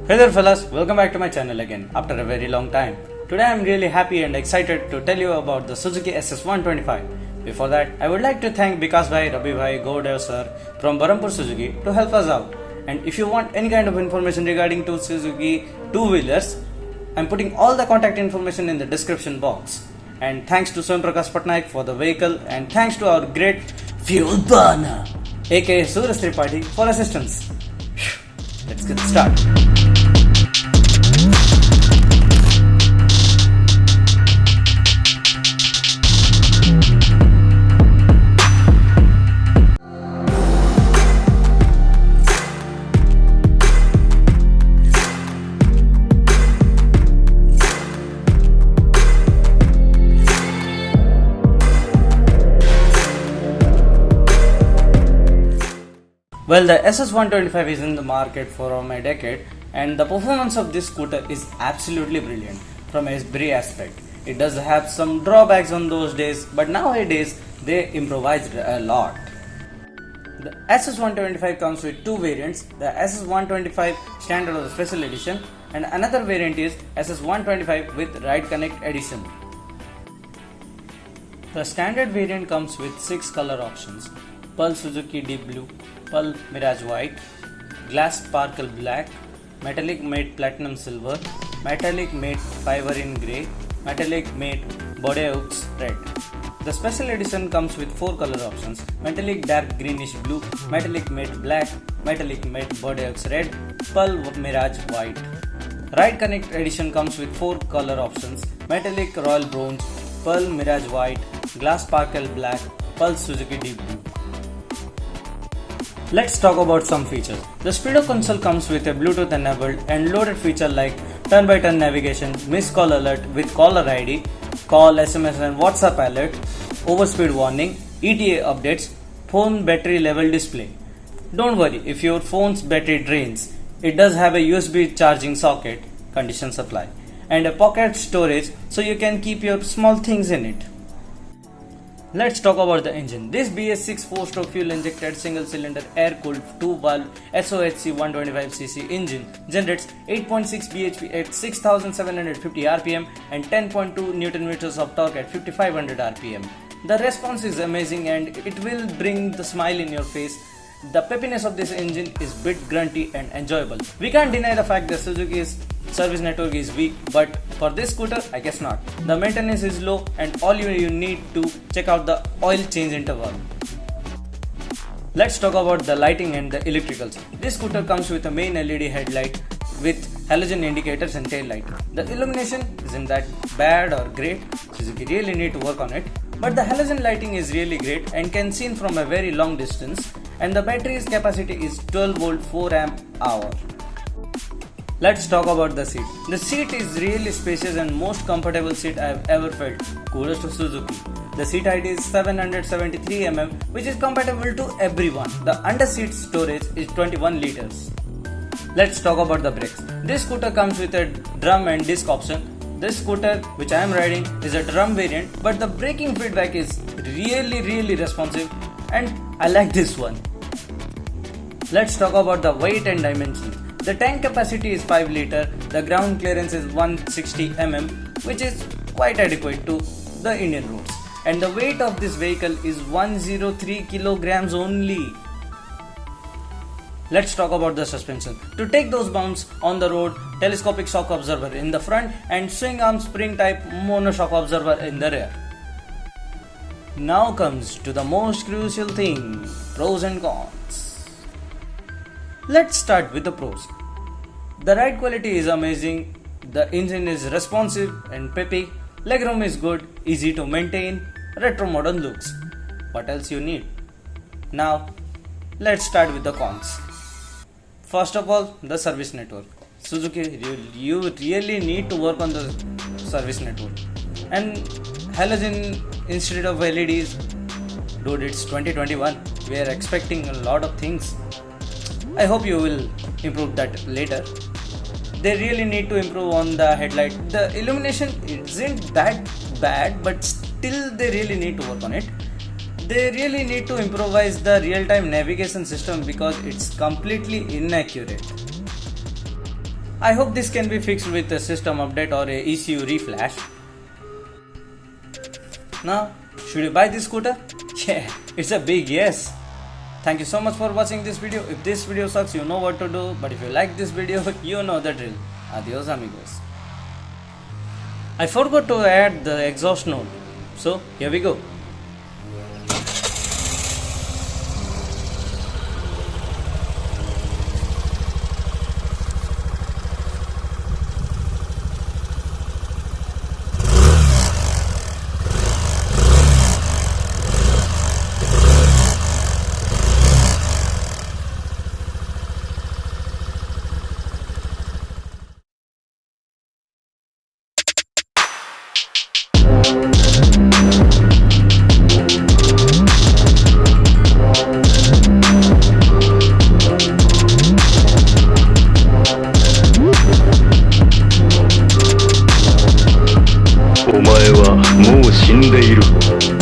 Hey there fellas, welcome back to my channel again after a very long time. Today I am really happy and excited to tell you about the Suzuki SS125. Before that, I would like to thank Vikas Bhai, Rabi Bhai, Gowdev sir from Barampur Suzuki to help us out. And if you want any kind of information regarding to Suzuki two-wheelers, I am putting all the contact information in the description box. And thanks to Swam Prakash Patnaik for the vehicle, and thanks to our great fuel burner aka Suraj Tripathi for assistance. Let's get started. Well, the SS125 is in the market for a decade, and the performance of this scooter is absolutely brilliant from every aspect. It does have some drawbacks on those days, but nowadays they improvised a lot. The SS125 comes with two variants, the SS125 standard or the special edition, and another variant is SS125 with Ride Connect edition. The standard variant comes with 6 color options: Pearl Suzuki Deep Blue, Pearl Mirage White, Glass Sparkle Black, Metallic Matte Platinum Silver, Metallic Matte Fiber in Grey, Metallic Matte Bordeaux Red. The special edition comes with 4 color options: Metallic Dark Greenish Blue, Metallic Matte Black, Metallic Matte Bordeaux Red, Pearl Mirage White. Ride Connect edition comes with 4 color options: Metallic Royal Bronze, Pearl Mirage White, Glass Sparkle Black, Pearl Suzuki Deep Blue. Let's talk about some features. The Speedo console comes with a Bluetooth enabled and loaded feature like turn-by-turn navigation, missed call alert with caller ID, call, SMS and WhatsApp alert, overspeed warning, ETA updates, phone battery level display. Don't worry if your phone's battery drains. It does have a USB charging socket, condition supply, and a pocket storage so you can keep your small things in it. Let's talk about the engine. This BS6 4-stroke fuel-injected single-cylinder air-cooled 2-valve SOHC 125cc engine generates 8.6 bhp at 6,750 rpm and 10.2 Nm of torque at 5,500 rpm. The response is amazing and it will bring the smile in your face. The peppiness of this engine is bit grunty and enjoyable. We can't deny the fact that Suzuki's service network is weak, but for this scooter, I guess not. The maintenance is low and all you need to check out the oil change interval. Let's talk about the lighting and the electricals. This scooter comes with a main LED headlight with halogen indicators and tail light. The illumination isn't that bad or great. Suzuki really need to work on it. But the halogen lighting is really great and can seen from a very long distance, and the battery's capacity is 12 volt 4 amp hour. Let's talk about the seat. The seat is really spacious and most comfortable seat I have ever felt. Kudos to Suzuki. The seat height is 773 mm, which is compatible to everyone. The underseat storage is 21 liters. Let's talk about the brakes. This scooter comes with a drum and disc option. This scooter which I am riding is a drum variant, but the braking feedback is really responsive and I like this one. Let's talk about the weight and dimensions. The tank capacity is 5 liter, the ground clearance is 160 mm, which is quite adequate to the Indian roads. And the weight of this vehicle is 103 kilograms only. Let's talk about the suspension. To take those bounds on the road, telescopic shock absorber in the front and swing arm spring type monoshock absorber in the rear. Now comes to the most crucial thing, pros and cons. Let's start with the pros. The ride quality is amazing, the engine is responsive and peppy, legroom is good, easy to maintain, retro modern looks. What else you need? Now, let's start with the cons. First of all, the service network. Suzuki, you really need to work on the service network. And halogen instead of LEDs, dude, it's 2021. We are expecting a lot of things. I hope you will improve that later. They really need to improve on the headlight. The illumination isn't that bad, but still they really need to work on it. They really need to improvise the real-time navigation system because it's completely inaccurate. I hope this can be fixed with a system update or a ECU reflash. Now, should you buy this scooter? Yeah, it's a big yes. Thank you so much for watching this video. If this video sucks, you know what to do. But if you like this video, you know the drill. Adios amigos. I forgot to add the exhaust note. So, here we go.お前はもう死んでいる。